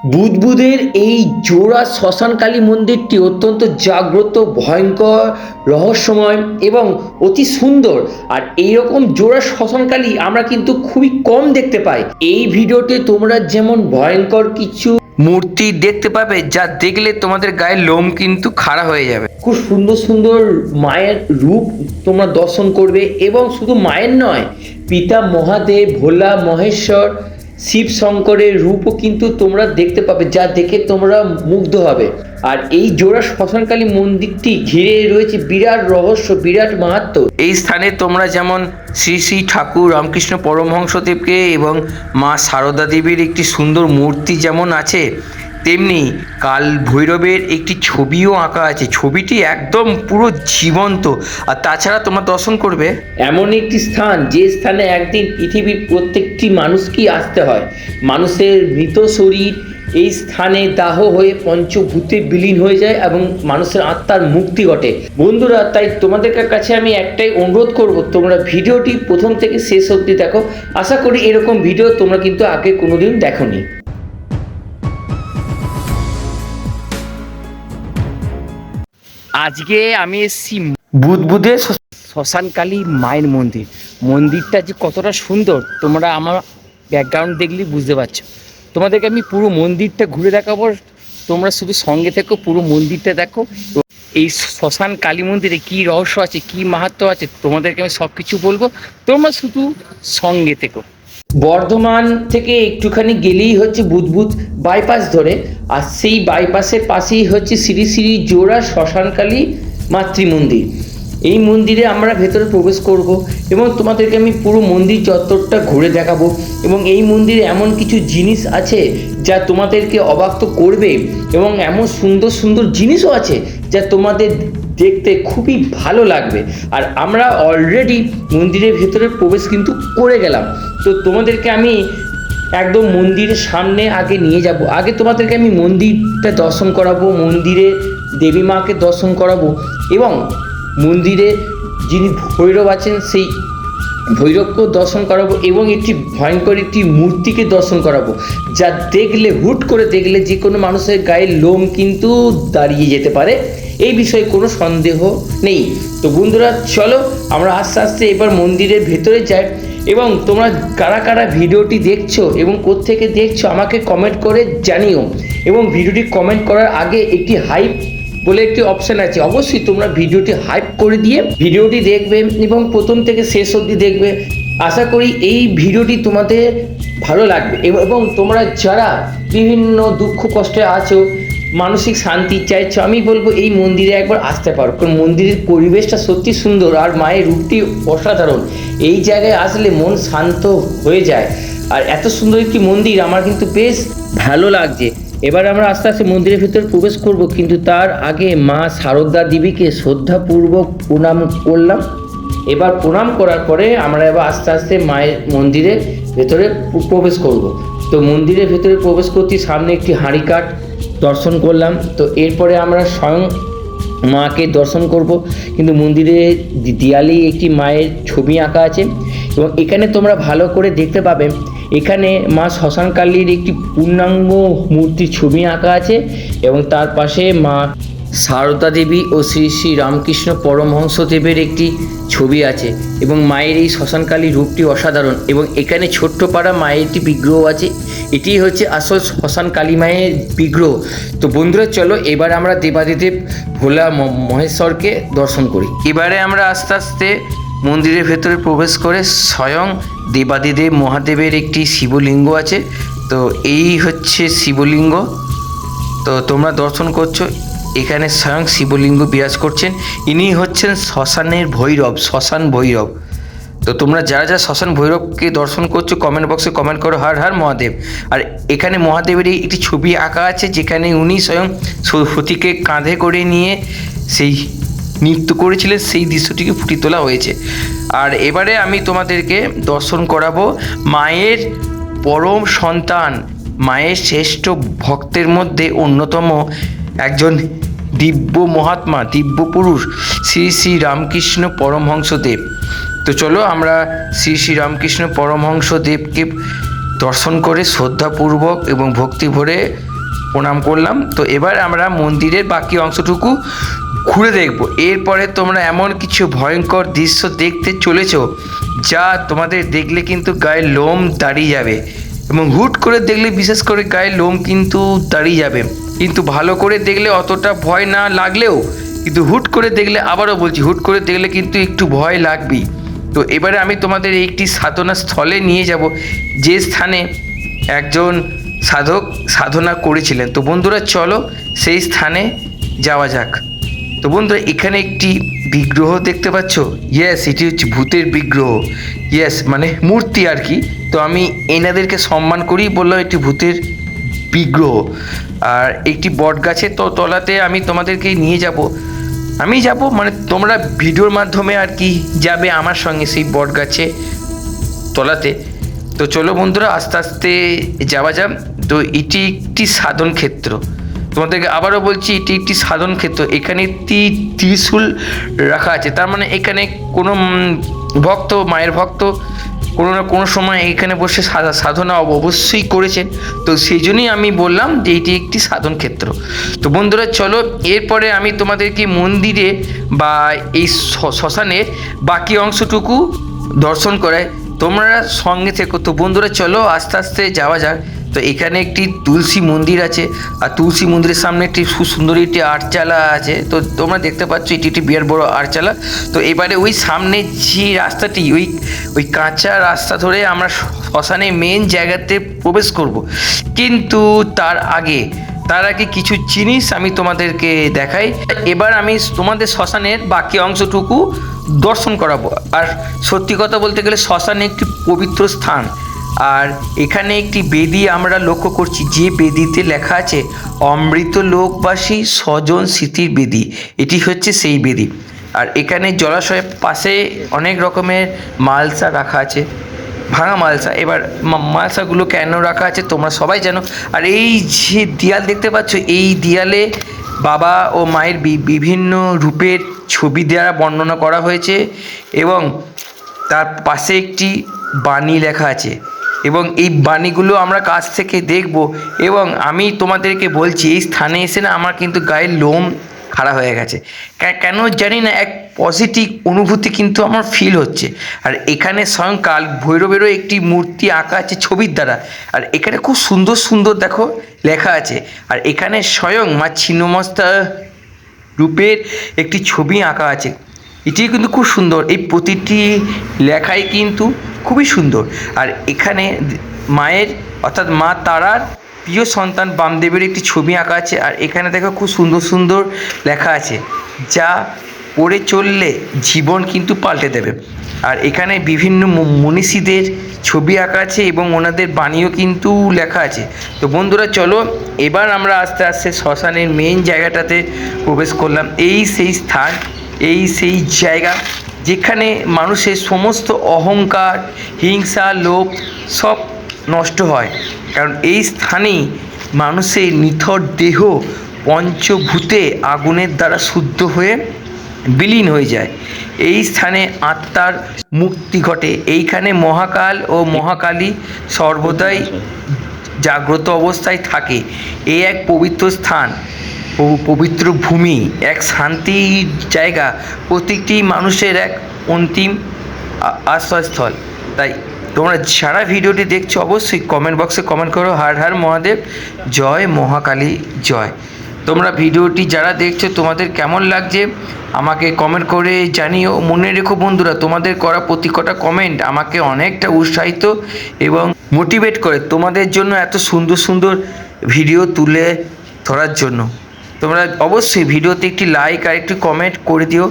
বুদবুদের এই জোড়া শ্মশানকালী মন্দিরটি অত্যন্ত জাগ্রত, ভয়ঙ্কর, রহস্যময় এবং অতি সুন্দর। আর এইরকম জোড়া শ্মশানকালী আমরা কিন্তু খুবই কম দেখতে পাই। এই ভিডিওতে তোমরা যেমন ভয়ঙ্কর কিছু মূর্তি দেখতে পাবে, যা দেখলে তোমাদের গায়ের লোম কিন্তু খাড়া হয়ে যাবে। খুব সুন্দর সুন্দর মায়ের রূপ তোমরা দর্শন করবে, এবং শুধু মায়ের নয়, পিতা মহাদেব, ভোলা মহেশ্বর, শিব শঙ্করের রূপও কিন্তু তোমরা দেখতে পাবে, যা দেখে তোমরা মুগ্ধ হবে। আর এই জোড়া শ্মশানকালী মন্দিরটি ঘিরে রয়েছে বিরাট রহস্য, বিরাট মাহাত্ম্য। এই স্থানে তোমরা যেমন শ্রী শ্রী ঠাকুর রামকৃষ্ণ পরমহংসদেবকে এবং মা সারদা দেবীর একটি সুন্দর মূর্তি যেমন আছে, তেমনি কাল ভৈরবের একটি ছবিও আঁকা আছে। ছবিটি একদম পুরো জীবন্ত। আর তাছাড়া তোমরা দর্শন করবে এমন একটি স্থান, যে স্থানে একদিন পৃথিবীর প্রত্যেকটি মানুষকেই আসতে হয়। মানুষের মৃত শরীর এই স্থানে দাহ হয়ে পঞ্চভূতে বিলীন হয়ে যায় এবং মানুষের আত্মার মুক্তি ঘটে। বন্ধুরা, তাই তোমাদের কাছে আমি একটাই অনুরোধ করব, তোমরা ভিডিওটি প্রথম থেকে শেষ অবধি দেখো। আশা করি এরকম ভিডিও তোমরা কিন্তু আগে কোনোদিন দেখোনি। আজকে আমি এসেছি বুদবুদের শ্মশানকালী মায়ের মন্দিরটা যে কতটা সুন্দর তোমরা আমার ব্যাকগ্রাউন্ড দেখলেই বুঝতে পারছো। তোমাদেরকে আমি পুরো মন্দিরটা ঘুরে দেখাবো, তোমরা শুধু সঙ্গে থেকো, পুরো মন্দিরটা দেখো। এই শ্মশান কালী মন্দিরে কী রহস্য আছে, কী মাহাত্ম্য আছে, তোমাদেরকে আমি সব কিছু বলবো, তোমরা শুধু সঙ্গে থেকো। বর্ধমান থেকে একটুখানি গেলেই হচ্ছে বুদবুদ বাইপাস ধরে, আর সেই বাইপাসের পাশেই হচ্ছে শ্রী শ্রী জোড়া শ্মশানকালী মাতৃমন্দির। এই মন্দিরে আমরা ভেতরে প্রবেশ করব এবং তোমাদেরকে আমি পুরো মন্দির চত্বরটা ঘুরে দেখাবো। এবং এই মন্দিরে এমন কিছু জিনিস আছে যা তোমাদেরকে অবাক তো করবে, এবং এমন সুন্দর সুন্দর জিনিসও আছে যা তোমাদের দেখতে খুবই ভালো লাগবে। আর আমরা অলরেডি মন্দিরের ভেতরে প্রবেশ কিন্তু করে গেলাম। তো তোমাদেরকে আমি একদম মন্দিরের সামনে আগে নিয়ে যাব। আগে তোমাদেরকে আমি মন্দিরটা দর্শন করাবো, মন্দিরে দেবী মাকে দর্শন করাবো, এবং মন্দিরে যিনি ভৈরব আছেন সেই ভৈরবকেও দর্শন করাবো, এবং একটি ভয়ঙ্কর একটি মূর্তিকে দর্শন করাবো, যা দেখলে, হুট করে দেখলে যে কোনো মানুষের গায়ের লোম কিন্তু দাঁড়িয়ে যেতে পারে, এই বিষয়ে কোনো সন্দেহ নেই। তো বন্ধুরা, চলো আমরা আস্তে আস্তে এবার মন্দিরের ভেতরে যাই। এবং তোমরা কারা কারা ভিডিওটি দেখছো এবং কোত্থেকে দেখছো আমাকে কমেন্ট করে জানিও। এবং ভিডিওটি কমেন্ট করার আগে একটি হাইপ বলে একটি অপশান আছে, অবশ্যই তোমরা ভিডিওটি হাইপ করে দিয়ে ভিডিওটি দেখবে এবং প্রথম থেকে শেষ অবধি দেখবে। আশা করি এই ভিডিওটি তোমাদের ভালো লাগবে, এবং তোমরা যারা বিভিন্ন দুঃখ কষ্টে আছো, মানসিক শান্তি চাইছো, আমি বলবো এই মন্দিরে একবার আসতে পারো, কারণ মন্দিরের পরিবেশটা সত্যি সুন্দর আর মায়ের রূপটি অসাধারণ। এই জায়গায় আসলে মন শান্ত হয়ে যায়। আর এত সুন্দর একটি মন্দির আমার কিন্তু বেশ ভালো লাগছে। এবার আমরা আস্তে আস্তে মন্দিরের ভিতরে প্রবেশ করব, কিন্তু তার আগে মা সারদা দেবীকে শ্রদ্ধাপূর্বক প্রণাম করলাম। এবার প্রণাম করার পরে আমরা এবার আস্তে আস্তে মায়ের মন্দিরের ভেতরে প্রবেশ করব। তো মন্দিরের ভেতরে প্রবেশ করতে সামনে একটি হাঁড়ি কাঠ দর্শন করলাম। তো এরপরে আমরা স্বয়ং মাকে দর্শন করব, কিন্তু মন্দিরে দেয়ালে একটি মায়ের ছবি আঁকা আছে, এবং এখানে তোমরা ভালো করে দেখতে পাবে, এখানে মা শ্মশানকালীর একটি পূর্ণাঙ্গ মূর্তির ছবি আঁকা আছে, এবং তার পাশে মা সারদা দেবী ও শ্রী শ্রী রামকৃষ্ণ পরমহংসদেবের একটি ছবি আছে। এবং মায়ের এই শ্মশানকালী রূপটি অসাধারণ, এবং এখানে ছোট্ট পাড়া মায়ের একটি বিগ্রহ আছে। এটি হচ্ছে আসল শ্মশানকালী মায়ের বিগ্রহ। তো বন্ধুরা, চলো এবার আমরা দেবাদিদেব ভোলা মহেশ্বরকে দর্শন করি। এবারে আমরা আস্তে আস্তে মন্দিরের ভেতরে প্রবেশ করে স্বয়ং দেবাদিদেব মহাদেবের একটি শিবলিঙ্গ আছে। তো এই হচ্ছে শিবলিঙ্গ। তো তোমরা দর্শন করছো, এখানে স্বয়ং শিবলিঙ্গ বিরাজ করছেন। ইনি হচ্ছেন শ্মশানের ভৈরব, শ্মশান ভৈরব। তো তোমরা যারা যারা শ্মশান ভৈরবকে দর্শন করছো, কমেন্ট বক্সে কমেন্ট করো হর হর মহাদেব। আর এখানে মহাদেবের একটি ছবি আঁকা আছে, যেখানে উনি স্বয়ং সতীকে কাঁধে করে নিয়ে সেই নৃত্য করেছিলেন, সেই দৃশ্যটিকে ফুটিয়ে তোলা হয়েছে। আর এবারে আমি তোমাদেরকে দর্শন করাবো মায়ের পরম সন্তান, মায়ের শ্রেষ্ঠ ভক্তের মধ্যে অন্যতম একজন দিব্য মহাত্মা, দিব্য পুরুষ শ্রী শ্রী রামকৃষ্ণ পরমহংসদেব। তো চলো আমরা শ্রী শ্রী রামকৃষ্ণ পরমহংসদেবকে দর্শন করে শ্রদ্ধাপূর্বক এবং ভক্তি ভরে প্রণাম করলাম। তো এবার আমরা মন্দিরের বাকি অংশটুকু ঘুরে দেখব। এরপরে তোমরা এমন কিছু ভয়ঙ্কর দৃশ্য দেখতে চলেছ যা তোমাদের দেখলে কিন্তু গায়ের লোম দাঁড়িয়ে যাবে, এবং হুট করে দেখলে বিশেষ করে গায়ের লোম কিন্তু দাঁড়িয়ে যাবে। কিন্তু ভালো করে দেখলে অতটা ভয় না লাগলেও কিন্তু হুট করে দেখলে, আবারও বলছি, হুট করে দেখলে কিন্তু একটু ভয় লাগবেই। তো এবারে আমি তোমাদের একটি সাধনা স্থলে নিয়ে যাব, যে স্থানে একজন সাধক সাধনা করেছিলেন। তো বন্ধুরা চলো সেই স্থানে যাওয়া যাক। তো বন্ধুরা এখানে একটি বিগ্রহ দেখতে পাচ্ছ। ইয়েস, এটি হচ্ছে ভূতের বিগ্রহ। ইয়েস, মানে মূর্তি আর কি। তো আমি এনাদেরকে সম্মান করেই বললাম একটি ভূতের বিগ্রহ। আর একটি বট গাছের তো তলাতে আমি তোমাদেরকে নিয়ে যাব। আমি যাব মানে তোমরা ভিডিওর মাধ্যমে আর কি যাবে আমার সঙ্গে সেই বট গাছে তলাতে। তো চলো বন্ধুরা আস্তে আস্তে যাওয়া যাক। তো এটি একটি সাধন ক্ষেত্র, তোমাদেরকে আবারও বলছি এটি একটি সাধন ক্ষেত্র। এখানে একটি ত্রিশূল রাখা আছে, তার মানে এখানে কোনো ভক্ত, মায়ের ভক্ত কোনো না কোনো সময় এখানে বসে সাধনা অবশ্যই করেছেন। তো সেই জন্যই আমি বললাম যে এটি একটি সাধন ক্ষেত্র। তো বন্ধুরা চলো এরপরে আমি তোমাদেরকে মন্দিরে বা এই শ্মশানের বাকি অংশটুকু দর্শন করাই, তোমরা সঙ্গে থেকো। তো বন্ধুরা চলো আস্তে আস্তে যাওয়া যাক। তো এখানে একটি তুলসী মন্দির আছে, আর তুলসী মন্দিরের সামনে একটি সুন্দর একটি আটচালা আছে। তো তোমরা দেখতে পাচ্ছ এটি একটি বিরাট বড় আটচালা। তো এবারে ওই সামনে যে রাস্তাটি, ওই কাঁচা রাস্তা ধরে আমরা শ্মশানে মেন জায়গাতে প্রবেশ করব। কিন্তু তার আগে কিছু জিনিস আমি তোমাদেরকে দেখাই। এবার আমি তোমাদের শ্মশানের বাকি অংশটুকু দর্শন করাবো। আর সত্যি কথা বলতে গেলে শ্মশান একটি পবিত্র স্থান, আর এখানে একটি বেদি আমরা লক্ষ্য করছি, যে বেদিতে লেখা আছে অমৃত লোকবাসী স্বজন স্মৃতির বেদি। এটি হচ্ছে সেই বেদি। আর এখানে জলাশয়ের পাশে অনেক রকমের মালসা রাখা আছে, ভাঙা মালসা। এবার মালসাগুলো কেন রাখা আছে তোমরা সবাই জানো। আর এই যে দেয়াল দেখতে পাচ্ছ, এই দেয়ালে বাবা ও মায়ের বিভিন্ন রূপের ছবি দ্বারা বর্ণনা করা হয়েছে, এবং তার পাশে একটি বাণী লেখা আছে, এবং এই বাণীগুলো আমরা কাছ থেকে দেখব। এবং আমি তোমাদেরকে বলছি এই স্থানে এসে না আমার কিন্তু গায়ের লোম খাড়া হয়ে গেছে, কেন জানি না, এক পজিটিভ অনুভূতি কিন্তু আমার ফিল হচ্ছে। আর এখানে স্বয়ং কাল ভৈরবেরও একটি মূর্তি আঁকা আছে ছবির দ্বারা, আর এখানে খুব সুন্দর সুন্দর দেখো লেখা আছে। আর এখানে স্বয়ং মা ছিন্নমস্তা রূপের একটি ছবি আঁকা আছে, এটি কিন্তু খুব সুন্দর। এই প্রতিটি লেখাই কিন্তু খুবই সুন্দর। আর এখানে মায়ের অর্থাৎ মা তারার প্রিয় সন্তান বামদেবের একটি ছবি আঁকা আছে। আর এখানে দেখো খুব সুন্দর সুন্দর লেখা আছে, যা পড়ে চললে জীবন কিন্তু পাল্টে দেবে। আর এখানে বিভিন্ন মনীষীদের ছবি আঁকা আছে এবং ওনাদের বাণীও কিন্তু লেখা আছে। তো বন্ধুরা চলো এবার আমরা আস্তে আস্তে শ্মশানের মেন জায়গাটাতে প্রবেশ করলাম। এই সেই স্থান, এই সেই জায়গা যেখানে মানুষের সমস্ত অহংকার, হিংসা, লোভ সব নষ্ট হয়। কারণ এই স্থানেই মানুষের নিথর দেহ পঞ্চভূতে আগুনের দ্বারা শুদ্ধ হয়ে বিলীন হয়ে যায়। এই স্থানে আত্মার মুক্তি ঘটে। এইখানে মহাকাল ও মহাকালী সর্বদাই জাগ্রত অবস্থায় থাকে। এই এক পবিত্র স্থান, পবিত্র ভূমি, এক শান্তির জায়গা, প্রত্যেকটি মানুষের এক অন্তিম আশ্রয়স্থল। তাই তোমরা যারা ভিডিওটি দেখছো অবশ্যই কমেন্ট বক্সে কমেন্ট করো, হর হর মহাদেব, জয় মহাকালী জয়। তোমরা ভিডিওটি যারা দেখছো তোমাদের কেমন লাগছে আমাকে কমেন্ট করে জানিও। মনে রেখো বন্ধুরা, তোমাদের করা প্রতি কটা কমেন্ট আমাকে অনেকটা উৎসাহিত এবং মোটিভেট করে তোমাদের জন্য এত সুন্দর সুন্দর ভিডিও তুলে ধরার জন্য। তোমরা অবশ্যই ভিডিওতে একটি লাইক আর একটি কমেন্ট করে দিও,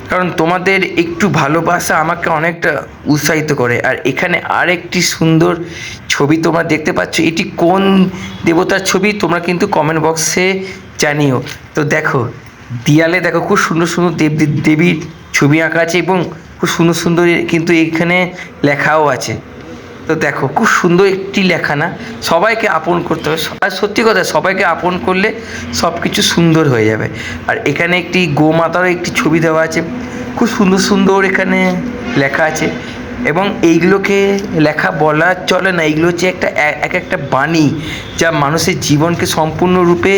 কারণ তোমাদের একটু ভালোবাসা আমাকে অনেকটা উৎসাহিত করে। আর এখানে আরেকটি সুন্দর ছবি তোমরা দেখতে পাচ্ছ, এটি কোন দেবতার ছবি তোমরা কিন্তু কমেন্ট বক্সে জানিও। তো দেখো দেয়ালে দেখো খুব সুন্দর সুন্দর দেবীর ছবি আঁকা আছে এবং খুব সুন্দর সুন্দর কিন্তু এখানে লেখাও আছে। তো দেখো খুব সুন্দর একটি লেখা না, সবাইকে আপন করতে হবে। আর সত্যি কথা, সবাইকে আপন করলে সব কিছু সুন্দর হয়ে যাবে। আর এখানে একটি গোমাতারও একটি ছবি দেওয়া আছে, খুব সুন্দর সুন্দর এখানে লেখা আছে। এবং এইগুলোকে লেখা বলা চলে না, এইগুলো হচ্ছে এক একটা বাণী যা মানুষের জীবনকে সম্পূর্ণরূপে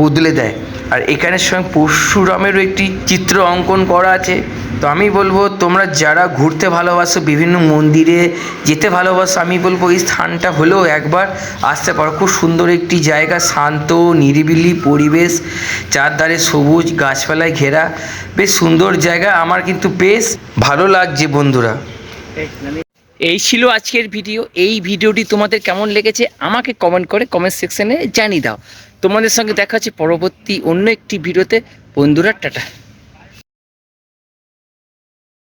বদলে দেয়। আর এখানে স্বয়ং পরশুরামেরও একটি চিত্র অঙ্কন করা আছে। তো আমি বলবো তোমরা যারা ঘুরতে ভালোবাসো, বিভিন্ন মন্দিরে যেতে ভালোবাসো, আমি বলবো এই স্থানটা হলেও একবার আসতে পারো। খুব সুন্দর একটি জায়গা, শান্ত নিরিবিলি পরিবেশ, চারধারে সবুজ গাছপালায় ঘেরা, বেশ সুন্দর জায়গা। আমার কিন্তু বেশ ভালো লাগছে বন্ধুরা। এই ছিল আজকের ভিডিও। এই ভিডিওটি তোমাদের কেমন লেগেছে আমাকে কমেন্ট করে কমেন্ট সেকশনে জানিয়ে দাও। তোমাদের সঙ্গে দেখা হচ্ছে পরবর্তী অন্য একটি ভিডিওতে। বন্ধুরা, টাটা।